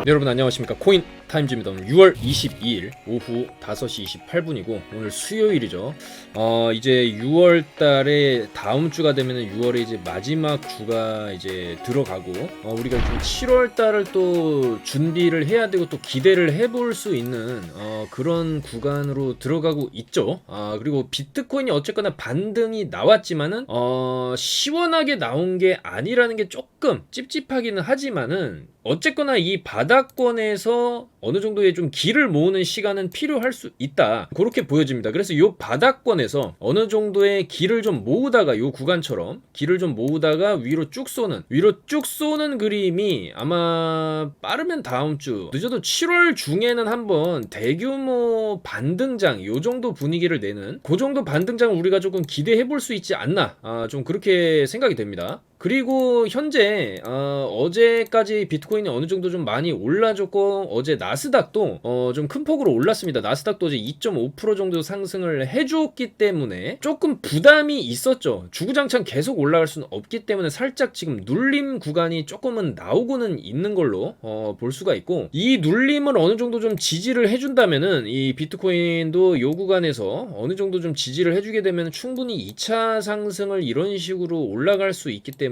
네, 여러분 안녕하십니까. 코인 타임즈입니다. 오늘 6월 22일 오후 5시 28분이고 오늘 수요일이죠. 이제 6월 달에 다음 주가 되면은 6월에 이제 마지막 주가 이제 들어가고 우리가 좀 7월 달을 또 준비를 해야 되고 또 기대를 해볼 수 있는 그런 구간으로 들어가고 있죠. 그리고 비트코인이 어쨌거나 반등이 나왔지만은 시원하게 나온 게 아니라는 게 조금 찝찝하기는 하지만은 어쨌거나 이 바닥권에서 어느 정도의 좀 길을 모으는 시간은 필요할 수 있다. 그렇게 보여집니다. 그래서 이 바닥권에서 어느 정도의 길을 좀 모으다가 이 구간처럼 길을 좀 모으다가 위로 쭉 쏘는 그림이 아마 빠르면 다음 주 늦어도 7월 중에는 한번 대규모 반등장 요 정도 분위기를 내는 그 정도 반등장을 우리가 조금 기대해 볼 수 있지 않나 좀 그렇게 생각이 됩니다. 그리고 현재 어제까지 비트코인이 어느 정도 좀 많이 올라줬고 어제 나스닥도 좀 큰 폭으로 올랐습니다. 나스닥도 어제 2.5% 정도 상승을 해줬기 때문에 조금 부담이 있었죠. 주구장창 계속 올라갈 수는 없기 때문에 살짝 지금 눌림 구간이 조금은 나오고는 있는 걸로 볼 수가 있고, 이 눌림을 어느 정도 좀 지지를 해준다면은 이 비트코인도 요 구간에서 어느 정도 좀 지지를 해주게 되면 충분히 2차 상승을 이런 식으로 올라갈 수 있기 때문에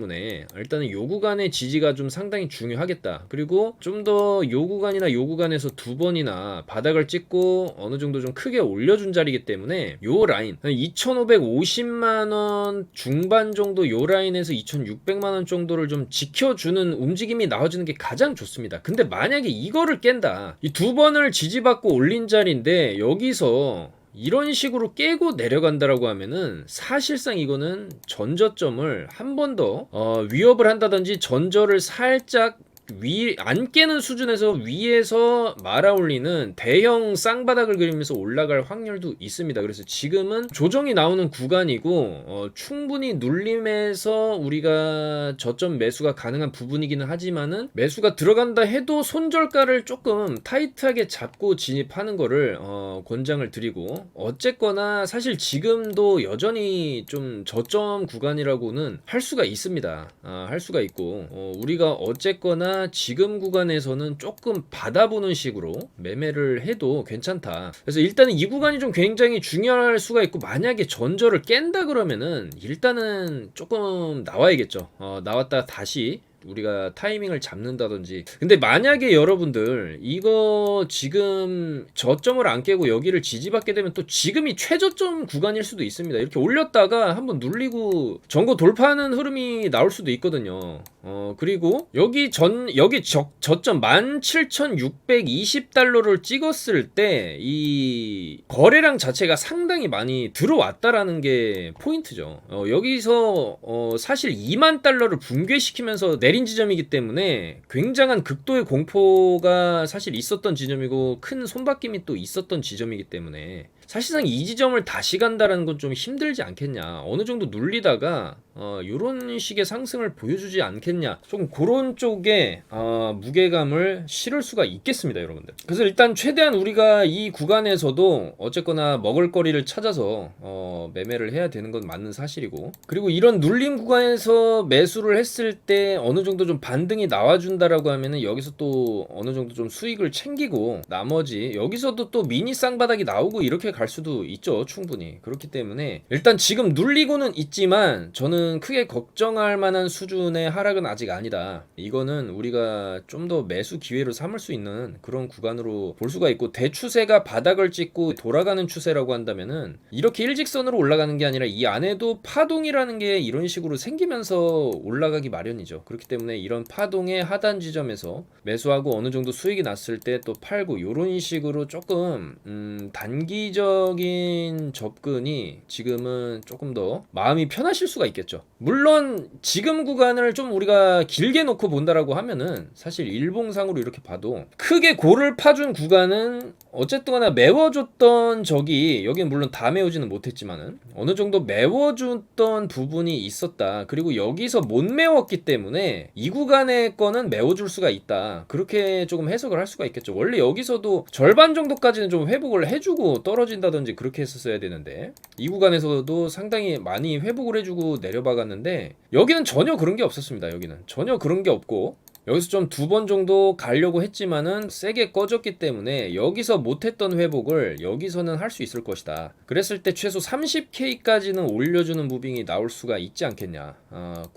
일단은 요 구간의 지지가 좀 상당히 중요하겠다. 그리고 좀 더 요 구간이나 요 구간에서 두 번이나 바닥을 찍고 어느 정도 좀 크게 올려준 자리이기 때문에 요 라인 2,550만원 중반 정도 요 라인에서 2,600만원 정도를 좀 지켜주는 움직임이 나와주는 게 가장 좋습니다. 근데 만약에 이거를 깬다, 이 두 번을 지지받고 올린 자리인데 여기서 이런 식으로 깨고 내려간다라고 하면은 사실상 이거는 전저점을 한 번 더 위협을 한다든지 전저를 살짝 안 깨는 수준에서 위에서 말아 올리는 대형 쌍바닥을 그리면서 올라갈 확률도 있습니다. 그래서 지금은 조정이 나오는 구간이고 충분히 눌림에서 우리가 저점 매수가 가능한 부분이기는 하지만은 매수가 들어간다 해도 손절가를 조금 타이트하게 잡고 진입하는 거를 권장을 드리고, 어쨌거나 사실 지금도 여전히 좀 저점 구간이라고는 할 수가 있습니다. 할 수가 있고 우리가 어쨌거나 지금 구간에서는 조금 받아보는 식으로 매매를 해도 괜찮다. 그래서 일단은 이 구간이 좀 굉장히 중요할 수가 있고, 만약에 전저를 깬다 그러면은 일단은 조금 나와야겠죠. 나왔다 다시 우리가 타이밍을 잡는다든지. 근데 만약에 여러분들 이거 지금 저점을 안 깨고 여기를 지지받게 되면 또 지금이 최저점 구간일 수도 있습니다. 이렇게 올렸다가 한번 눌리고 전고 돌파하는 흐름이 나올 수도 있거든요. 그리고 여기 저점 17,620달러를 찍었을 때 이 거래량 자체가 상당히 많이 들어왔다라는 게 포인트죠. 여기서 사실 2만 달러를 붕괴시키면서 내린 지점이기 때문에 굉장한 극도의 공포가 사실 있었던 지점이고 큰 손바뀜이 또 있었던 지점이기 때문에 사실상 이 지점을 다시 간다라는 건 좀 힘들지 않겠냐. 어느 정도 눌리다가 요런 식의 상승을 보여주지 않겠냐. 좀 그런 쪽에 무게감을 실을 수가 있겠습니다, 여러분들. 그래서 일단 최대한 우리가 이 구간에서도 어쨌거나 먹을거리를 찾아서 매매를 해야 되는 건 맞는 사실이고, 그리고 이런 눌림 구간에서 매수를 했을 때 어느 정도 좀 반등이 나와준다라고 하면은 여기서 또 어느 정도 좀 수익을 챙기고 나머지 여기서도 또 미니 쌍바닥이 나오고 이렇게 갈 수도 있죠. 충분히. 그렇기 때문에 일단 지금 눌리고는 있지만 저는 크게 걱정할 만한 수준의 하락은 아직 아니다. 이거는 우리가 좀 더 매수 기회로 삼을 수 있는 그런 구간으로 볼 수가 있고, 대추세가 바닥을 찍고 돌아가는 추세라고 한다면은 이렇게 일직선으로 올라가는 게 아니라 이 안에도 파동이라는 게 이런 식으로 생기면서 올라가기 마련이죠. 그렇기 때문에 이런 파동의 하단 지점에서 매수하고 어느 정도 수익이 났을 때 또 팔고 이런 식으로 조금 단기적인 접근이 지금은 조금 더 마음이 편하실 수가 있겠죠. 물론 지금 구간을 좀 우리가 길게 놓고 본다라고 하면은 사실 일봉상으로 이렇게 봐도 크게 골을 파준 구간은 어쨌든 간에 메워줬던 적이, 여기는 물론 다 메우지는 못했지만은 어느 정도 메워줬던 부분이 있었다. 그리고 여기서 못 메웠기 때문에 이 구간의 거는 메워줄 수가 있다. 그렇게 조금 해석을 할 수가 있겠죠. 원래 여기서도 절반 정도까지는 좀 회복을 해주고 떨어진다든지 그렇게 했었어야 되는데 이 구간에서도 상당히 많이 회복을 해주고 내려박았는데 여기는 전혀 그런 게 없었습니다. 여기는 전혀 그런 게 없고 여기서 좀 두 번 정도 가려고 했지만은 세게 꺼졌기 때문에 여기서 못했던 회복을 여기서는 할 수 있을 것이다. 그랬을 때 최소 30K까지는 올려주는 무빙이 나올 수가 있지 않겠냐.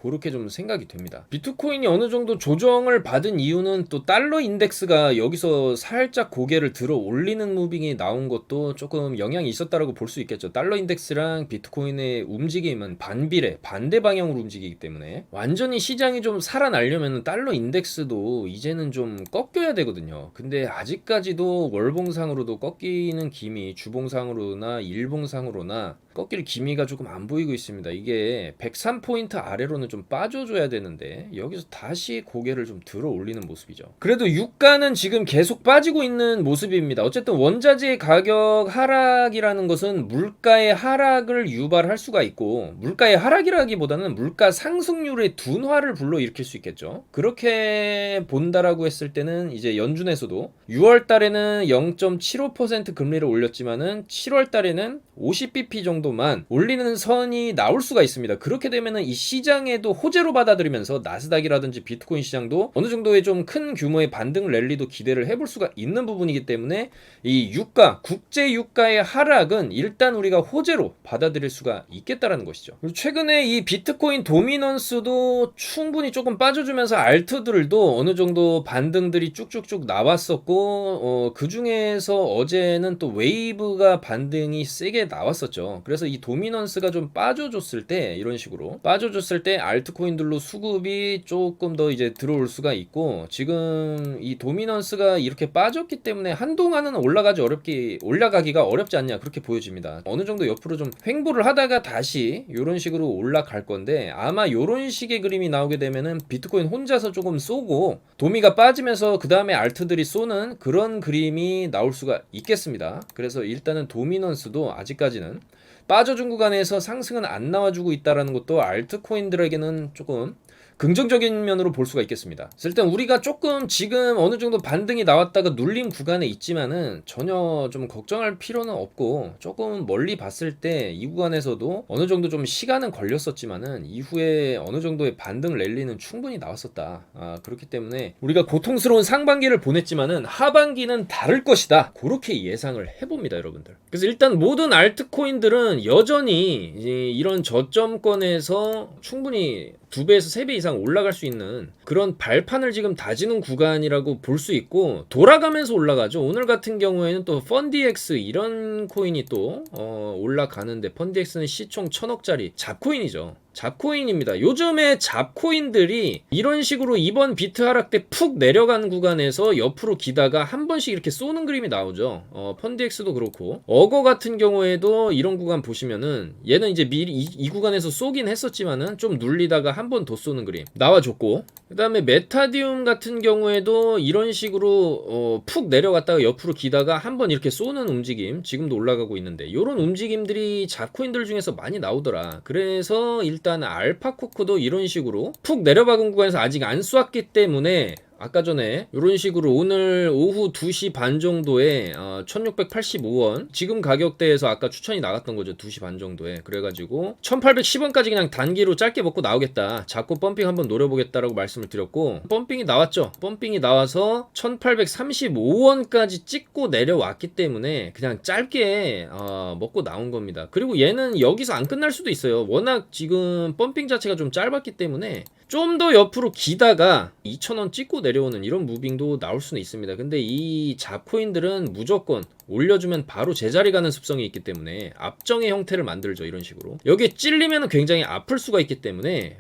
그렇게 좀 생각이 됩니다. 비트코인이 어느 정도 조정을 받은 이유는 또 달러 인덱스가 여기서 살짝 고개를 들어 올리는 무빙이 나온 것도 조금 영향이 있었다라고 볼 수 있겠죠. 달러 인덱스랑 비트코인의 움직임은 반대 방향으로 움직이기 때문에 완전히 시장이 좀 살아나려면 달러 인덱스도 이제는 좀 꺾여야 되거든요. 근데 아직까지도 월봉상으로도 꺾이는 기미, 주봉상으로나 일봉상으로나 꺾일 기미가 조금 안 보이고 있습니다. 이게 103포인트 아래로는 좀 빠져줘야 되는데 여기서 다시 고개를 좀 들어 올리는 모습이죠. 그래도 유가는 지금 계속 빠지고 있는 모습입니다. 어쨌든 원자재 가격 하락이라는 것은 물가의 하락을 유발할 수가 있고, 물가의 하락이라기보다는 물가 상승률의 둔화를 불러일으킬 수 있겠죠. 그렇게 본다라고 했을 때는 이제 연준에서도 6월 달에는 0.75% 금리를 올렸지만은 7월 달에는 50bp 정도만 올리는 선이 나올 수가 있습니다. 그렇게 되면은 이 시장에도 호재로 받아들이면서 나스닥이라든지 비트코인 시장도 어느 정도의 좀 큰 규모의 반등 랠리도 기대를 해볼 수가 있는 부분이기 때문에 이 유가, 국제 유가의 하락은 일단 우리가 호재로 받아들일 수가 있겠다라는 것이죠. 그리고 최근에 이 비트코인 도미넌스도 충분히 조금 빠져주면서 알트들도 어느 정도 반등들이 쭉쭉쭉 나왔었고, 그 중에서 어제는 또 웨이브가 반등이 세게 나왔었죠. 그래서 이 도미넌스가 좀 빠져줬을 때, 이런 식으로 빠져줬을 때 알트코인들로 수급이 조금 더 이제 들어올 수가 있고, 지금 이 도미넌스가 이렇게 빠졌기 때문에 한동안은 올라가기가 어렵지 않냐, 그렇게 보여집니다. 어느 정도 옆으로 좀 횡보를 하다가 다시 이런 식으로 올라갈 건데, 아마 이런 식의 그림이 나오게 되면은 비트코인 혼자서 조금 쏘고 도미가 빠지면서 그 다음에 알트들이 쏘는 그런 그림이 나올 수가 있겠습니다. 그래서 일단은 도미넌스도 아직까지는 빠져준 구간에서 상승은 안 나와주고 있다라는 것도 알트코인들에게는 조금 긍정적인 면으로 볼 수가 있겠습니다. 일단 우리가 조금 지금 어느 정도 반등이 나왔다가 눌림 구간에 있지만은 전혀 좀 걱정할 필요는 없고, 조금 멀리 봤을 때 이 구간에서도 어느 정도 좀 시간은 걸렸었지만은 이후에 어느 정도의 반등 랠리는 충분히 나왔었다. 그렇기 때문에 우리가 고통스러운 상반기를 보냈지만은 하반기는 다를 것이다, 그렇게 예상을 해봅니다, 여러분들. 그래서 일단 모든 알트코인들은 여전히 이런 저점권에서 충분히 2배에서 3배 이상 올라갈 수 있는 그런 발판을 지금 다지는 구간이라고 볼 수 있고, 돌아가면서 올라가죠. 오늘 같은 경우에는 또 펀디엑스 이런 코인이 또 올라가는데, 펀디엑스는 시총 1000억짜리 잡코인이죠. 잡코인입니다. 요즘에 잡코인들이 이런 식으로 이번 비트 하락 때 푹 내려간 구간에서 옆으로 기다가 한 번씩 이렇게 쏘는 그림이 나오죠. 펀디엑스도 그렇고, 어거 같은 경우에도 이런 구간 보시면은 얘는 이제 미리 이 구간에서 쏘긴 했었지만은 좀 눌리다가 한 번 더 쏘는 그림 나와줬고, 그 다음에 메타디움 같은 경우에도 이런 식으로 푹 내려갔다가 옆으로 기다가 한 번 이렇게 쏘는 움직임 지금도 올라가고 있는데, 이런 움직임들이 잡코인들 중에서 많이 나오더라. 그래서 일단 알파코크도 이런 식으로 푹 내려박은 구간에서 아직 안 쏘았기 때문에 아까 전에 이런 식으로 오늘 오후 2시 반 정도에 1685원 지금 가격대에서 아까 추천이 나갔던 거죠. 2시 반 정도에. 그래가지고 1810원까지 그냥 단기로 짧게 먹고 나오겠다, 자꾸 펌핑 한번 노려보겠다라고 말씀을 드렸고, 펌핑이 나왔죠. 펌핑이 나와서 1835원까지 찍고 내려왔기 때문에 그냥 짧게 먹고 나온 겁니다. 그리고 얘는 여기서 안 끝날 수도 있어요. 워낙 지금 펌핑 자체가 좀 짧았기 때문에 좀 더 옆으로 기다가 2,000원 찍고 내려오는 이런 무빙도 나올 수는 있습니다. 근데 이 잡코인들은 무조건 올려주면 바로 제자리 가는 습성이 있기 때문에 압정의 형태를 만들죠. 이런 식으로 여기에 찔리면 굉장히 아플 수가 있기 때문에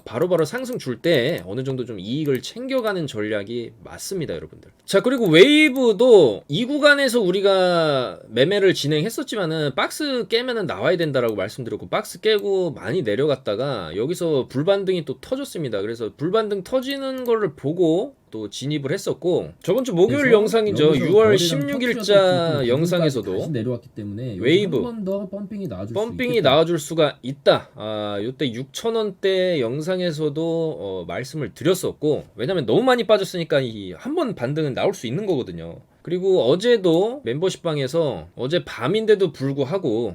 바로바로 상승 줄 때 어느 정도 좀 이익을 챙겨가는 전략이 맞습니다, 여러분들. 자, 그리고 웨이브도 이 구간에서 우리가 매매를 진행했었지만은 박스 깨면은 나와야 된다라고 말씀드렸고, 박스 깨고 많이 내려갔다가 여기서 불반등이 또 터졌습니다. 그래서 불반등 터지는 거를 보고 또 진입을 했었고, 저번 주 목요일 영상이죠. 6월 16일자 영상에서도 다시 내려왔기 때문에 웨이브 한 번 더 펌핑이 나와줄 수가 있다. 요때 6,000원대 영상에서도 말씀을 드렸었고, 왜냐면 너무 많이 빠졌으니까 이 한 번 반등은 나올 수 있는 거거든요. 그리고 어제도 멤버십 방에서 어제 밤인데도 불구하고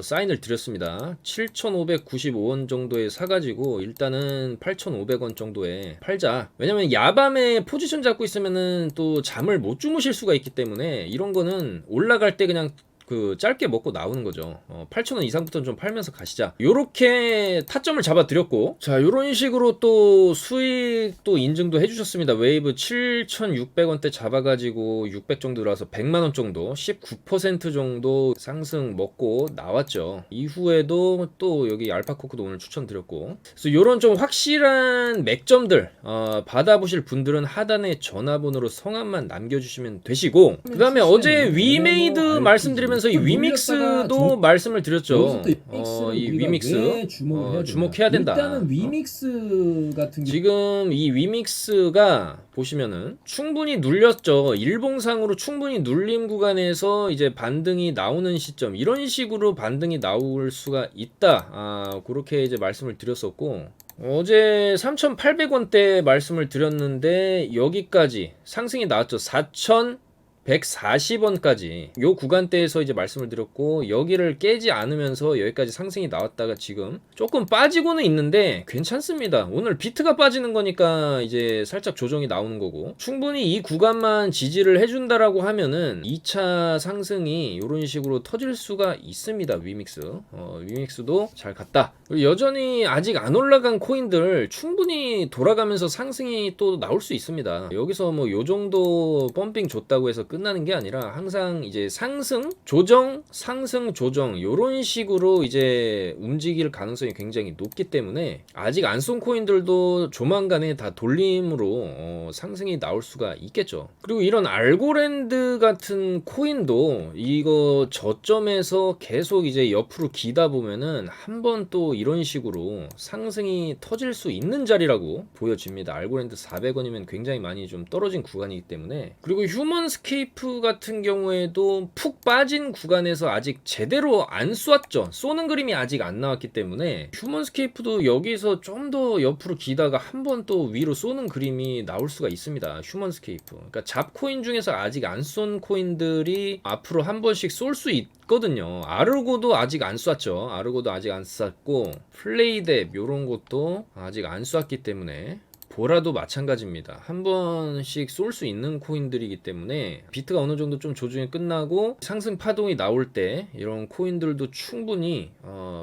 사인을 드렸습니다. 7,595원 정도에 사가지고 일단은 8,500원 정도에 팔자. 왜냐면 야밤에 포지션 잡고 있으면은 또 잠을 못 주무실 수가 있기 때문에 이런 거는 올라갈 때 그냥 그 짧게 먹고 나오는 거죠. 8,000원 이상부터는 좀 팔면서 가시자. 요렇게 타점을 잡아 드렸고, 자, 요런 식으로 또 수익도 인증도 해주셨습니다. 웨이브 7,600원대 잡아가지고 600 정도 들어와서 100만원 정도, 19% 정도 상승 먹고 나왔죠. 이후에도 또 여기 알파코크도 오늘 추천드렸고, 그래서 요런 좀 확실한 맥점들 받아보실 분들은 하단에 전화번호로 성함만 남겨주시면 되시고, 그 다음에 어제 위메이드 말씀드리면서 이 위믹스도 말씀을 드렸죠. 이 위믹스 주목해야 된다. 일단은 위믹스 같은 게 지금 이 위믹스가 보시면은 충분히 눌렸죠. 일봉상으로 충분히 눌림 구간에서 이제 반등이 나오는 시점, 이런 식으로 반등이 나올 수가 있다. 그렇게 이제 말씀을 드렸었고, 어제 3,800원대 말씀을 드렸는데 여기까지 상승이 나왔죠. 4,140원까지 요 구간대에서 이제 말씀을 드렸고, 여기를 깨지 않으면서 여기까지 상승이 나왔다가 지금 조금 빠지고는 있는데 괜찮습니다. 오늘 비트가 빠지는 거니까 이제 살짝 조정이 나오는 거고, 충분히 이 구간만 지지를 해준다라고 하면은 2차 상승이 이런 식으로 터질 수가 있습니다. 위믹스 위믹스도 잘 갔다. 그리고 여전히 아직 안 올라간 코인들 충분히 돌아가면서 상승이 또 나올 수 있습니다. 여기서 뭐 요 정도 펌핑 줬다고 해서 끝나는 게 아니라 항상 이제 상승, 조정, 상승, 조정 요런 식으로 이제 움직일 가능성이 굉장히 높기 때문에 아직 안 쏜 코인들도 조만간에 다 돌림으로 상승이 나올 수가 있겠죠. 그리고 이런 알고랜드 같은 코인도 이거 저점에서 계속 이제 옆으로 기다 보면은 한번 또 이런 식으로 상승이 터질 수 있는 자리라고 보여집니다. 알고랜드 400원이면 굉장히 많이 좀 떨어진 구간이기 때문에. 그리고 휴먼스케이프 같은 경우에도 푹 빠진 구간에서 아직 제대로 안 쏘았죠. 쏘는 그림이 아직 안 나왔기 때문에 휴먼스케이프도 여기서 좀 더 옆으로 기다가 한번 또 위로 쏘는 그림이 나올 수가 있습니다. 휴먼스케이프. 그러니까 잡코인 중에서 아직 안 쏜 코인들이 앞으로 한 번씩 쏠 수 있거든요. 아르고도 아직 안 쐈죠. 아르고도 아직 안 쐈고, 플레이뎁 요런 것도 아직 안 쐈기 때문에 보라도 마찬가지입니다. 한 번씩 쏠 수 있는 코인들이기 때문에 비트가 어느 정도 좀 조정이 끝나고 상승 파동이 나올 때 이런 코인들도 충분히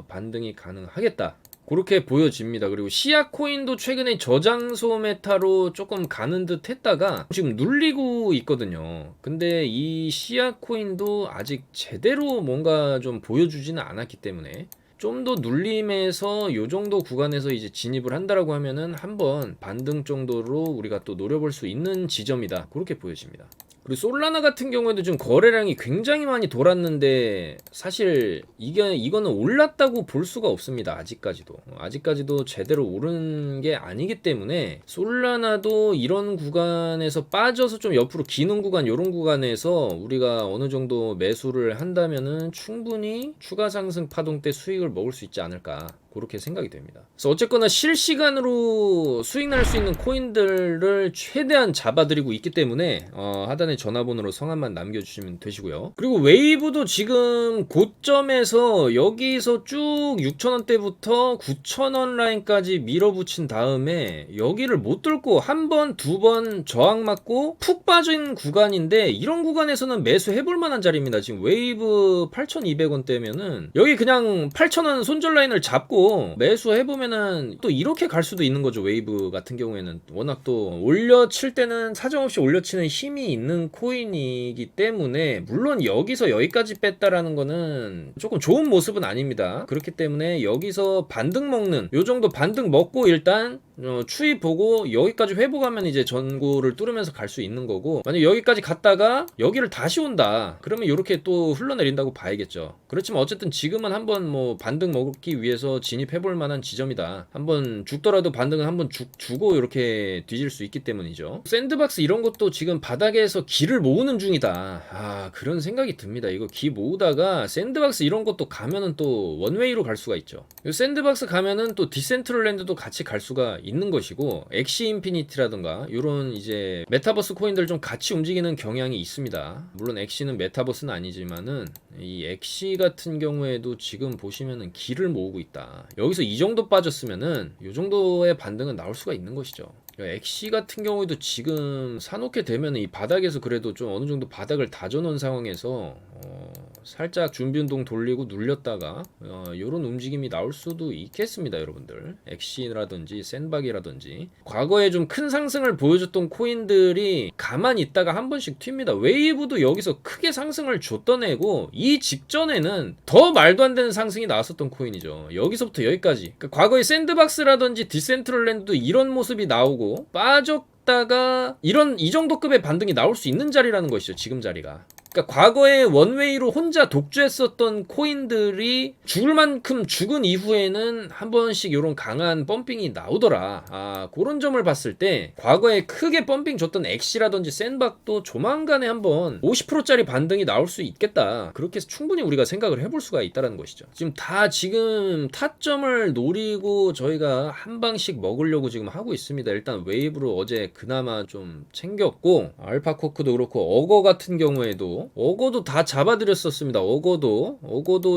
반등이 가능하겠다. 그렇게 보여집니다. 그리고 시아 코인도 최근에 저장소 메타로 조금 가는 듯 했다가 지금 눌리고 있거든요. 근데 이 시아 코인도 아직 제대로 뭔가 좀 보여주지는 않았기 때문에 좀 더 눌림에서 요 정도 구간에서 이제 진입을 한다라고 하면은 한번 반등 정도로 우리가 또 노려볼 수 있는 지점이다. 그렇게 보여집니다. 그리고 솔라나 같은 경우에도 지금 거래량이 굉장히 많이 돌았는데 사실 이거는 올랐다고 볼 수가 없습니다. 아직까지도 제대로 오른 게 아니기 때문에 솔라나도 이런 구간에서 빠져서 좀 옆으로 기는 구간, 이런 구간에서 우리가 어느 정도 매수를 한다면은 충분히 추가 상승 파동 때 수익을 먹을 수 있지 않을까, 그렇게 생각이 됩니다. 그래서 어쨌거나 실시간으로 수익 날 수 있는 코인들을 최대한 잡아드리고 있기 때문에 하단에 전화번호로 성함만 남겨주시면 되시고요. 그리고 웨이브도 지금 고점에서 여기서 쭉 6,000원대부터 9,000원 라인까지 밀어붙인 다음에 여기를 못 뚫고 한 번, 두 번 저항 맞고 푹 빠진 구간인데, 이런 구간에서는 매수해볼 만한 자리입니다. 지금 웨이브 8,200원대면은 여기 그냥 8,000원 손절 라인을 잡고 매수해보면은 또 이렇게 갈 수도 있는 거죠. 웨이브 같은 경우에는 워낙 또 올려칠 때는 사정없이 올려치는 힘이 있는 코인이기 때문에, 물론 여기서 여기까지 뺐다라는 거는 조금 좋은 모습은 아닙니다. 그렇기 때문에 여기서 반등 먹는, 요 정도 반등 먹고 일단 추이 보고 여기까지 회복하면 이제 전고를 뚫으면서 갈 수 있는 거고, 만약 여기까지 갔다가 여기를 다시 온다 그러면 이렇게 또 흘러내린다고 봐야겠죠. 그렇지만 어쨌든 지금은 한번 뭐 반등 먹기 위해서 진입해볼 만한 지점이다. 한번 죽더라도 반등은 한번 주고 이렇게 뒤질 수 있기 때문이죠. 샌드박스 이런 것도 지금 바닥에서 기를 모으는 중이다. 그런 생각이 듭니다. 이거 기 모으다가 샌드박스 이런 것도 가면은 또 원웨이로 갈 수가 있죠. 샌드박스 가면은 또 디센트럴랜드도 같이 갈 수가 있는 것이고, 엑시 인피니티라든가 요런 이제 메타버스 코인들 좀 같이 움직이는 경향이 있습니다. 물론 엑시는 메타버스는 아니지만은 이 엑시 같은 경우에도 지금 보시면은 기를 모으고 있다. 여기서 이 정도 빠졌으면은 요 정도의 반등은 나올 수가 있는 것이죠. 엑시 같은 경우에도 지금 사놓게 되면 이 바닥에서 그래도 좀 어느 정도 바닥을 다져놓은 상황에서 살짝 준비 운동 돌리고 눌렸다가 요런 움직임이 나올 수도 있겠습니다, 여러분들. 엑시라든지 샌박이라든지 과거에 좀 큰 상승을 보여줬던 코인들이 가만히 있다가 한 번씩 튑니다. 웨이브도 여기서 크게 상승을 줬던 애고, 이 직전에는 더 말도 안 되는 상승이 나왔었던 코인이죠. 여기서부터 여기까지. 그러니까 과거에 샌드박스라든지 디센트럴랜드도 이런 모습이 나오고 빠졌다가 이 정도 급의 반등이 나올 수 있는 자리라는 것이죠, 지금 자리가. 그러니까 과거에 원웨이로 혼자 독주했었던 코인들이 죽을 만큼 죽은 이후에는 한 번씩 이런 강한 펌핑이 나오더라. 그런 점을 봤을 때 과거에 크게 펌핑 줬던 엑시라든지 샌박도 조만간에 한번 50%짜리 반등이 나올 수 있겠다. 그렇게 해서 충분히 우리가 생각을 해볼 수가 있다는 것이죠. 지금 타점을 노리고 저희가 한 방씩 먹으려고 지금 하고 있습니다. 일단 웨이브로 어제 그나마 좀 챙겼고, 알파코크도 그렇고 어거 같은 경우에도 어거도 다 잡아드렸었습니다. 어거도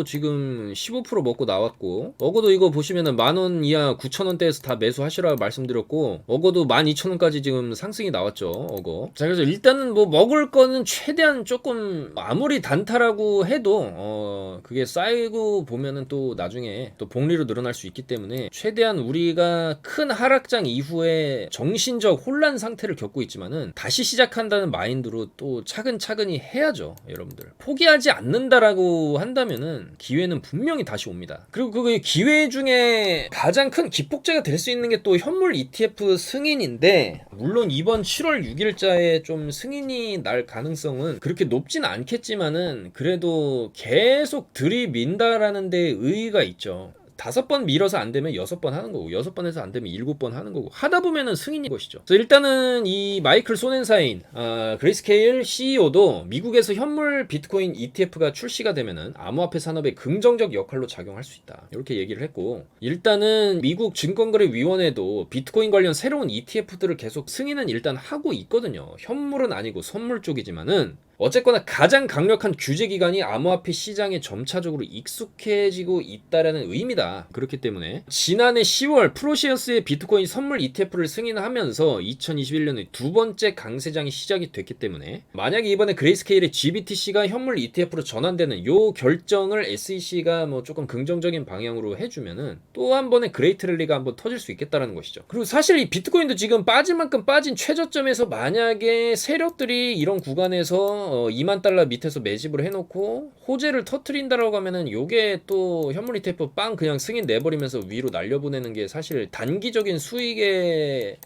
지금 15% 먹고 나왔고, 어거도 이거 보시면은 10,000원 이하 9,000원대에서 다 매수하시라고 말씀드렸고, 어거도 12,000원까지 지금 상승이 나왔죠. 어거. 자, 그래서 일단은 뭐 먹을 거는 최대한 조금, 아무리 단타라고 해도 그게 쌓이고 보면은 또 나중에 또 복리로 늘어날 수 있기 때문에 최대한 우리가 큰 하락장 이후에 정신적 혼란 상태를 겪고 있지만은 다시 시작한다는 마인드로 또 차근차근히 해야죠. 여러분들 포기하지 않는다라고 한다면은 기회는 분명히 다시 옵니다. 그리고 그 기회 중에 가장 큰 기폭제가 될 수 있는 게 또 현물 ETF 승인인데, 물론 이번 7월 6일자에 좀 승인이 날 가능성은 그렇게 높진 않겠지만은 그래도 계속 들이민다라는 데 의의가 있죠. 5번 밀어서 안 되면 6번 하는 거고, 6번에서 안 되면 7번 하는 거고, 하다 보면은 승인인 것이죠. 그래서 일단은 이 마이클 소넨사인, 그레이스케일 CEO도 미국에서 현물 비트코인 ETF가 출시가 되면은 암호화폐 산업에 긍정적 역할로 작용할 수 있다. 이렇게 얘기를 했고, 일단은 미국 증권거래위원회도 비트코인 관련 새로운 ETF들을 계속 승인은 일단 하고 있거든요. 현물은 아니고 선물 쪽이지만은 어쨌거나 가장 강력한 규제 기관이 암호화폐 시장에 점차적으로 익숙해지고 있다라는 의미다. 그렇기 때문에 지난해 10월 프로시어스의 비트코인 선물 ETF를 승인하면서 2021년에 두 번째 강세장이 시작이 됐기 때문에, 만약에 이번에 그레이스케일의 GBTC가 현물 ETF로 전환되는 요 결정을 SEC가 뭐 조금 긍정적인 방향으로 해주면은 또 한 번의 그레이트 랠리가 한번 터질 수 있겠다라는 것이죠. 그리고 사실 이 비트코인도 지금 빠질 만큼 빠진 최저점에서 만약에 세력들이 이런 구간에서 2만 달러 밑에서 매집을 해놓고 호재를 터트린다라고 하면은 요게 또 현물 ETF 빵 그냥 승인 내버리면서 위로 날려보내는 게 사실 단기적인 수익의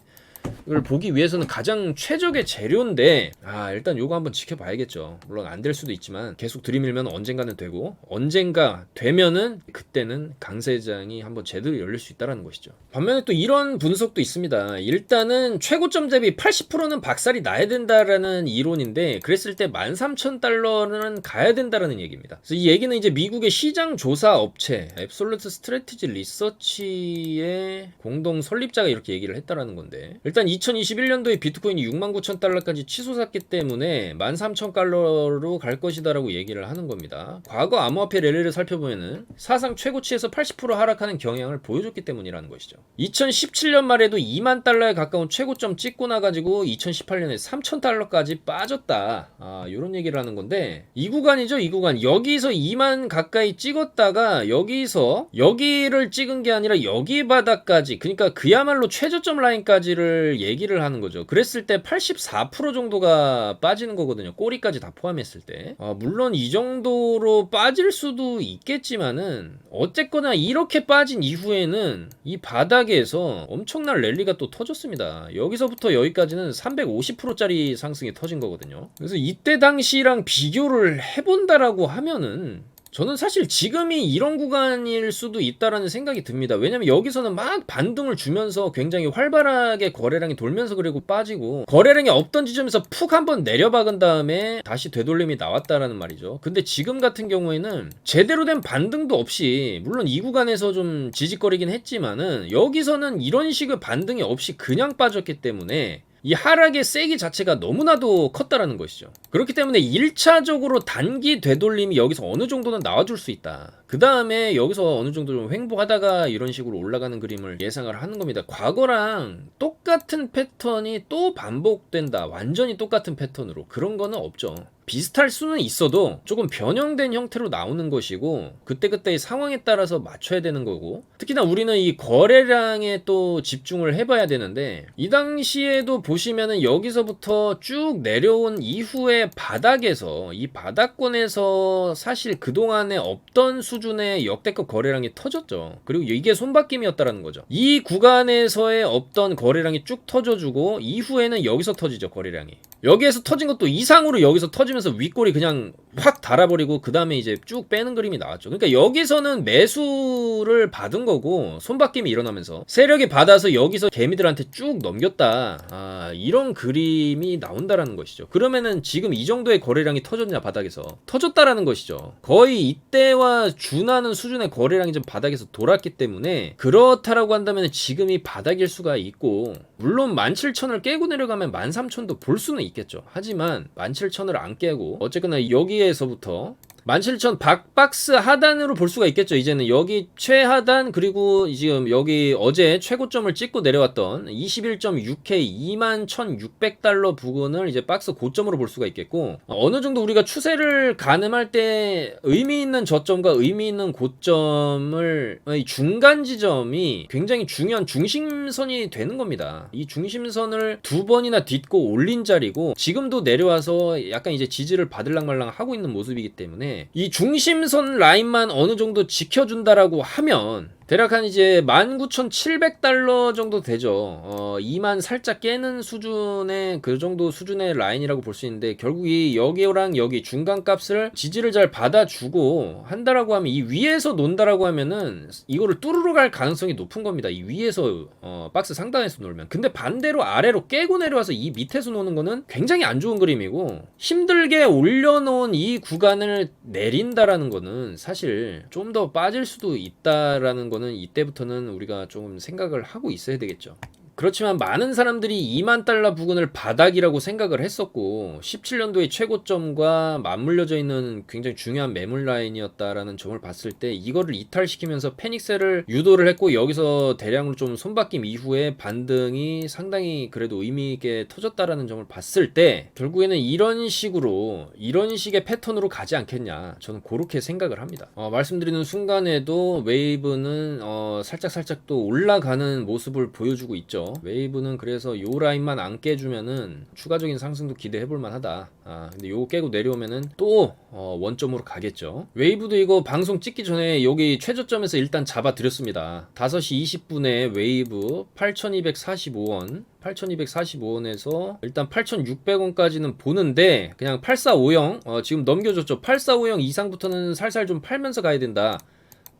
을 보기 위해서는 가장 최적의 재료인데, 일단 요거 한번 지켜봐야겠죠. 물론 안 될 수도 있지만 계속 들이밀면 언젠가는 되고, 언젠가 되면은 그때는 강세장이 한번 제대로 열릴 수 있다는 것이죠. 반면에 또 이런 분석도 있습니다. 일단은 최고점 대비 80%는 박살이 나야 된다라는 이론인데, 그랬을 때 13,000달러는 가야 된다라는 얘기입니다. 그래서 이 얘기는 이제 미국의 시장 조사 업체 앱솔루트 스트래티지 리서치의 공동 설립자가 이렇게 얘기를 했다라는 건데, 일단 2021년도에 비트코인이 69,000달러까지 치솟았기 때문에 13,000달러로 갈 것이다라고 얘기를 하는 겁니다. 과거 암호화폐 랠리를 살펴보면은 사상 최고치에서 80% 하락하는 경향을 보여줬기 때문이라는 것이죠. 2017년 말에도 2만 달러에 가까운 최고점 찍고 나가지고 2018년에 3,000달러까지 빠졌다. 이런 얘기를 하는 건데, 이 구간이죠, 이 구간. 여기서 2만 가까이 찍었다가 여기를 찍은 게 아니라 여기 바닥까지, 그러니까 그야말로 최저점 라인까지를 얘기를 하는 거죠. 그랬을 때 84% 정도가 빠지는 거거든요. 꼬리까지 다 포함했을 때. 물론 이 정도로 빠질 수도 있겠지만은 어쨌거나 이렇게 빠진 이후에는 이 바닥에서 엄청난 랠리가 또 터졌습니다. 여기서부터 여기까지는 350%짜리 상승이 터진 거거든요. 그래서 이때 당시랑 비교를 해본다라고 하면은 저는 사실 지금이 이런 구간일 수도 있다라는 생각이 듭니다. 왜냐면 여기서는 막 반등을 주면서 굉장히 활발하게 거래량이 돌면서 그리고 빠지고, 거래량이 없던 지점에서 푹 한번 내려박은 다음에 다시 되돌림이 나왔다라는 말이죠. 근데 지금 같은 경우에는 제대로 된 반등도 없이, 물론 이 구간에서 좀 지직거리긴 했지만은 여기서는 이런 식의 반등이 없이 그냥 빠졌기 때문에 이 하락의 세기 자체가 너무나도 컸다라는 것이죠. 그렇기 때문에 1차적으로 단기 되돌림이 여기서 어느 정도는 나와줄 수 있다. 그 다음에 여기서 어느 정도 좀 횡보하다가 이런 식으로 올라가는 그림을 예상을 하는 겁니다. 과거랑 똑같은 패턴이 또 반복된다, 완전히 똑같은 패턴으로, 그런 거는 없죠. 비슷할 수는 있어도 조금 변형된 형태로 나오는 것이고, 그때그때의 상황에 따라서 맞춰야 되는 거고, 특히나 우리는 이 거래량에 또 집중을 해봐야 되는데, 이 당시에도 보시면은 여기서부터 쭉 내려온 이후의 바닥에서, 이 바닥권에서 사실 그동안에 없던 수준의 역대급 거래량이 터졌죠. 그리고 이게 손바뀜이었다라는 거죠. 이 구간에서의 없던 거래량이 쭉 터져주고, 이후에는 여기서 터지죠, 거래량이. 여기에서 터진 것도 이상으로 여기서 터지면서 윗골이 그냥 확 달아버리고, 그 다음에 이제 쭉 빼는 그림이 나왔죠. 그러니까 여기서는 매수를 받은 거고, 손바뀜이 일어나면서 세력이 받아서 여기서 개미들한테 쭉 넘겼다, 이런 그림이 나온다라는 것이죠. 그러면은 지금 이 정도의 거래량이 터졌냐, 바닥에서 터졌다라는 것이죠. 거의 이때와 준하는 수준의 거래량이 좀 바닥에서 돌았기 때문에, 그렇다라고 한다면 지금이 바닥일 수가 있고, 물론 17,000을 깨고 내려가면 13,000도 볼 수는 있겠죠. 하지만 17,000을 안 깨고 어쨌거나 여기에서부터 17,000 박박스 하단으로 볼 수가 있겠죠. 이제는 여기 최하단, 그리고 지금 여기 어제 최고점을 찍고 내려왔던 21.6K 21,600달러 부근을 이제 박스 고점으로 볼 수가 있겠고, 어느 정도 우리가 추세를 가늠할 때 의미 있는 저점과 의미 있는 고점을, 이 중간 지점이 굉장히 중요한 중심선이 되는 겁니다. 이 중심선을 두 번이나 딛고 올린 자리고, 지금도 내려와서 약간 이제 지지를 받을랑 말랑 하고 있는 모습이기 때문에, 이 중심선 라인만 어느 정도 지켜준다라고 하면 대략 한 이제 19,700달러 정도 되죠. 2만 살짝 깨는 수준의, 그 정도 수준의 라인이라고 볼 수 있는데, 결국 이 여기랑 여기 중간 값을 지지를 잘 받아주고 한다라고 하면, 이 위에서 논다라고 하면은 이거를 뚫으러 갈 가능성이 높은 겁니다. 이 위에서 박스 상단에서 놀면. 근데 반대로 아래로 깨고 내려와서 이 밑에서 노는 거는 굉장히 안 좋은 그림이고, 힘들게 올려놓은 이 구간을 내린다라는 거는 사실 좀 더 빠질 수도 있다라는 거는 이때부터는 우리가 좀 생각을 하고 있어야 되겠죠. 그렇지만 많은 사람들이 2만 달러 부근을 바닥이라고 생각을 했었고, 17년도의 최고점과 맞물려져 있는 굉장히 중요한 매물 라인이었다라는 점을 봤을 때, 이거를 이탈시키면서 패닉셀을 유도를 했고, 여기서 대량으로 좀 손바뀜 이후에 반등이 상당히 그래도 의미있게 터졌다라는 점을 봤을 때, 결국에는 이런 식으로, 이런 식의 패턴으로 가지 않겠냐, 저는 그렇게 생각을 합니다. 말씀드리는 순간에도 웨이브는 살짝 또 올라가는 모습을 보여주고 있죠. 웨이브는 그래서 요 라인만 안 깨주면은 추가적인 상승도 기대해볼 만하다. 근데 요거 깨고 내려오면은 또 원점으로 가겠죠. 웨이브도 이거 방송 찍기 전에 여기 최저점에서 일단 잡아드렸습니다. 5시 20분에 웨이브 8,245원 8,245원에서 일단 8,600원까지는 보는데, 그냥 8450 지금 넘겨줬죠. 8450 이상부터는 살살 좀 팔면서 가야 된다,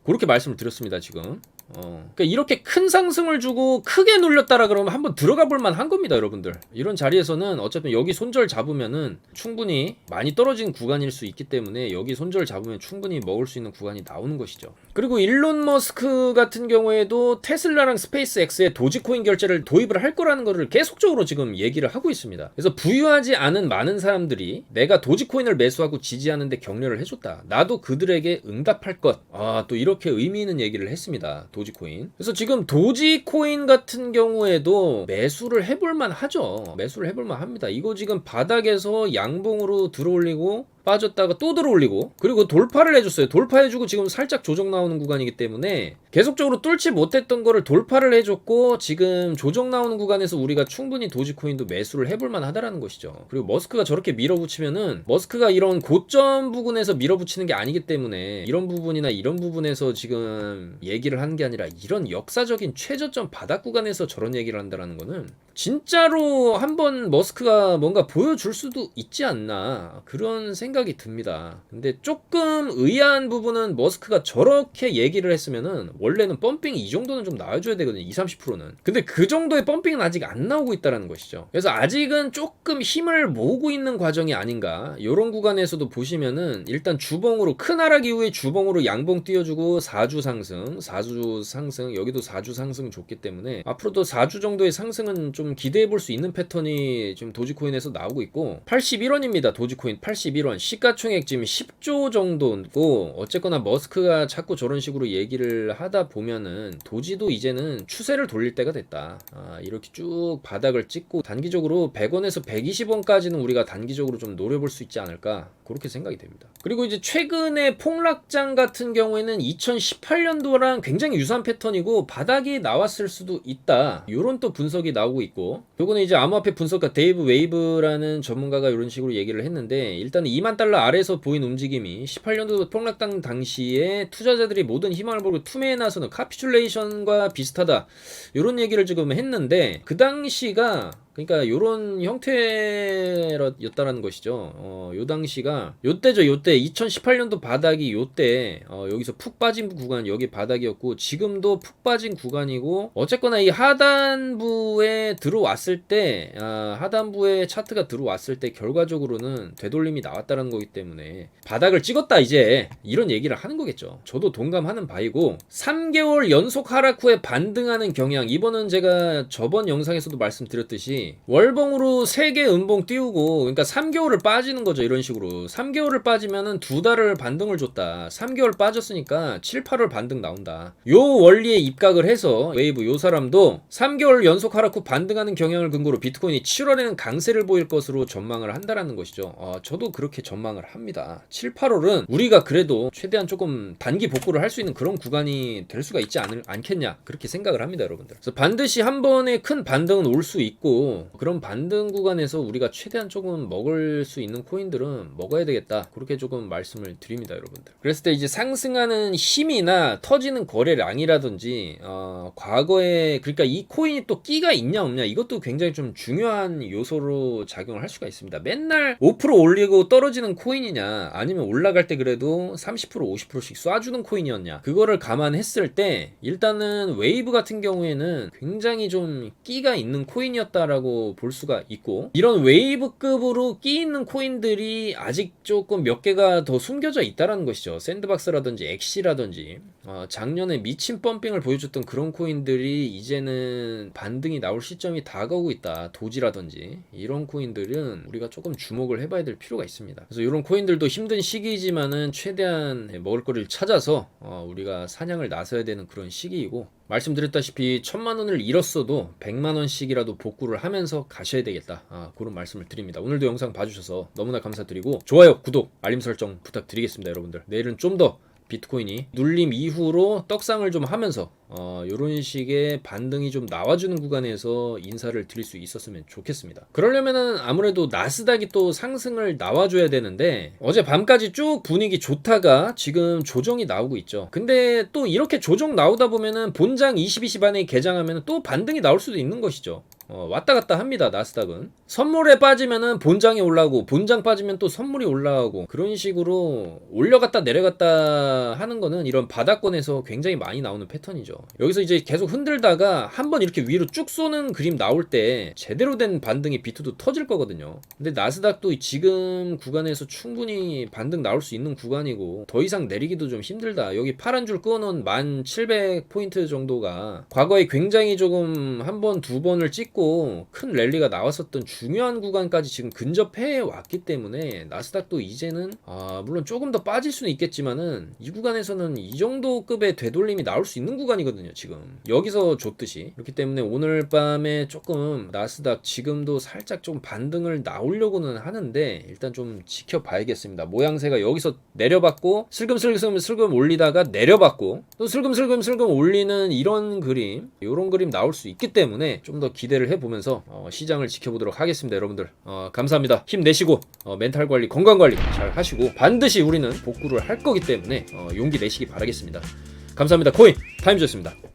그렇게 말씀을 드렸습니다. 지금 그러니까 이렇게 큰 상승을 주고 크게 눌렸다라 그러면 한번 들어가 볼만 한 겁니다, 여러분들. 이런 자리에서는 어차피 여기 손절 잡으면은 충분히 많이 떨어진 구간일 수 있기 때문에, 여기 손절 잡으면 충분히 먹을 수 있는 구간이 나오는 것이죠. 그리고 일론 머스크 같은 경우에도 테슬라랑 스페이스X에 도지코인 결제를 도입을 할 거라는 거를 계속적으로 지금 얘기를 하고 있습니다. 그래서 부유하지 않은 많은 사람들이 내가 도지코인을 매수하고 지지하는데 격려를 해줬다, 나도 그들에게 응답할 것, 또 이렇게 의미 있는 얘기를 했습니다, 도지코인. 그래서 지금 도지코인 같은 경우에도 매수를 해볼만 하죠. 매수를 해볼만 합니다. 이거 지금 바닥에서 양봉으로 들어올리고 빠졌다가 또 들어올리고, 그리고 돌파를 해줬어요. 돌파해주고 지금 살짝 조정 나오는 구간이기 때문에 계속적으로 뚫지 못했던 거를 돌파를 해줬고, 지금 조정 나오는 구간에서 우리가 충분히 도지코인도 매수를 해볼만 하다라는 것이죠. 그리고 머스크가 저렇게 밀어붙이면은, 머스크가 이런 고점 부분에서 밀어붙이는 게 아니기 때문에, 이런 부분이나 이런 부분에서 지금 얘기를 하는 게 아니라 이런 역사적인 최저점 바닥 구간에서 저런 얘기를 한다라는 거는 진짜로 한번 머스크가 뭔가 보여줄 수도 있지 않나, 그런 생각이 생각이 듭니다. 근데 조금 의아한 부분은 머스크가 저렇게 얘기를 했으면은 원래는 펌핑이 이 정도는 좀 나와줘야 되거든요. 20-30%는. 근데 그 정도의 펌핑은 아직 안 나오고 있다는 것이죠. 그래서 아직은 조금 힘을 모으고 있는 과정이 아닌가. 이런 구간에서도 보시면은 일단 주봉으로 큰 하락 이후에 주봉으로 양봉 띄워주고 4주 상승, 4주 상승, 여기도 4주 상승 좋기 때문에 앞으로도 4주 정도의 상승은 좀 기대해 볼 수 있는 패턴이 지금 도지코인에서 나오고 있고 81원입니다. 도지코인 81원. 시가총액 지금 10조 정도고 어쨌거나 머스크가 자꾸 저런 식으로 얘기를 하다 보면은 도지도 이제는 추세를 돌릴 때가 됐다. 이렇게 쭉 바닥을 찍고 단기적으로 100원에서 120원까지는 우리가 단기적으로 좀 노려볼 수 있지 않을까 그렇게 생각이 됩니다. 그리고 이제 최근에 폭락장 같은 경우에는 2018년도랑 굉장히 유사한 패턴이고 바닥이 나왔을 수도 있다. 이런 또 분석이 나오고 있고 요거는 이제 암호화폐 분석가 데이브 웨이브라는 전문가가 이런 식으로 얘기를 했는데 일단 2만 달러 아래에서 보인 움직임이 18년도 폭락당 당시에 투자자들이 모든 희망을 걸고 투매에 나서는 카피슐레이션과 비슷하다. 이런 얘기를 지금 했는데 그 당시가 그러니까 요런 형태였다라는 것이죠. 요 당시가 요때죠. 요때 2018년도 바닥이 요때 여기서 푹 빠진 구간 여기 바닥이었고 지금도 푹 빠진 구간이고 어쨌거나 이 하단부에 들어왔을 때 하단부에 차트가 들어왔을 때 결과적으로는 되돌림이 나왔다는 거기 때문에 바닥을 찍었다 이제 이런 얘기를 하는 거겠죠. 저도 동감하는 바이고 3개월 연속 하락 후에 반등하는 경향 이번은 제가 저번 영상에서도 말씀드렸듯이 월봉으로 3개 음봉 띄우고 그러니까 3개월을 빠지는 거죠. 이런 식으로 3개월을 빠지면은 2달을 반등을 줬다. 3개월 빠졌으니까 7, 8월 반등 나온다. 요 원리에 입각을 해서 웨이브 요 사람도 3개월 연속 하락 후 반등하는 경향을 근거로 비트코인이 7월에는 강세를 보일 것으로 전망을 한다라는 것이죠. 저도 그렇게 전망을 합니다. 7, 8월은 우리가 그래도 최대한 조금 단기 복구를 할 수 있는 그런 구간이 될 수가 있지 않겠냐 그렇게 생각을 합니다. 여러분들. 그래서 반드시 한 번에 큰 반등은 올 수 있고 그런 반등 구간에서 우리가 최대한 조금 먹을 수 있는 코인들은 먹어야 되겠다 그렇게 조금 말씀을 드립니다. 여러분들. 그랬을 때 이제 상승하는 힘이나 터지는 거래량이라든지 과거에 그러니까 이 코인이 또 끼가 있냐 없냐 이것도 굉장히 좀 중요한 요소로 작용을 할 수가 있습니다. 맨날 5% 올리고 떨어지는 코인이냐 아니면 올라갈 때 그래도 30% 50%씩 쏴주는 코인이었냐 그거를 감안했을 때 일단은 웨이브 같은 경우에는 굉장히 좀 끼가 있는 코인이었다라고 볼 수가 있고 이런 웨이브급으로 끼 있는 코인들이 아직 조금 몇 개가 더 숨겨져 있다라는 것이죠. 샌드박스라든지 엑시라든지 작년에 미친 펌핑을 보여줬던 그런 코인들이 이제는 반등이 나올 시점이 다가오고 있다. 도지라든지 이런 코인들은 우리가 조금 주목을 해봐야 될 필요가 있습니다. 그래서 이런 코인들도 힘든 시기이지만은 최대한 먹을 거리를 찾아서 우리가 사냥을 나서야 되는 그런 시기이고 말씀드렸다시피 1000만원을 잃었어도 100만원씩이라도 복구를 하면서 가셔야 되겠다 그런 말씀을 드립니다. 오늘도 영상 봐주셔서 너무나 감사드리고 좋아요 구독 알림 설정 부탁드리겠습니다. 여러분들 내일은 좀 더 비트코인이 눌림 이후로 떡상을 좀 하면서 요런 식의 반등이 좀 나와주는 구간에서 인사를 드릴 수 있었으면 좋겠습니다. 그러려면은 아무래도 나스닥이 또 상승을 나와줘야 되는데 어제 밤까지 쭉 분위기 좋다가 지금 조정이 나오고 있죠. 근데 또 이렇게 조정 나오다 보면은 본장 2020 안에 개장하면 또 반등이 나올 수도 있는 것이죠. 왔다 갔다 합니다. 나스닥은 선물에 빠지면은 본장이 올라오고 본장 빠지면 또 선물이 올라오고 그런 식으로 올려갔다 내려갔다 하는 거는 이런 바닥권에서 굉장히 많이 나오는 패턴이죠. 여기서 이제 계속 흔들다가 한번 이렇게 위로 쭉 쏘는 그림 나올 때 제대로 된 반등의 비트도 터질 거거든요. 근데 나스닥도 지금 구간에서 충분히 반등 나올 수 있는 구간이고 더 이상 내리기도 좀 힘들다. 여기 파란 줄 그어놓은 1700포인트 정도가 과거에 굉장히 조금 한 번 두 번을 찍고 큰 랠리가 나왔었던 중요한 구간까지 지금 근접해 왔기 때문에 나스닥도 이제는 물론 조금 더 빠질 수는 있겠지만은 이 구간에서는 이 정도 급의 되돌림이 나올 수 있는 구간이거든요. 지금 여기서 줬듯이. 그렇기 때문에 오늘 밤에 조금 나스닥 지금도 살짝 좀 반등을 나오려고는 하는데 일단 좀 지켜봐야겠습니다. 모양새가 여기서 내려봤고 슬금슬금 올리다가 내려봤고 또 슬금슬금 올리는 이런 그림 요런 그림 나올 수 있기 때문에 좀 더 기대를 해보면서 시장을 지켜보도록 하겠습니다. 여러분들 감사합니다. 힘내시고 멘탈 관리 건강 관리 잘 하시고 반드시 우리는 복구를 할 거기 때문에 용기 내시기 바라겠습니다. 감사합니다. 코인 타임즈였습니다.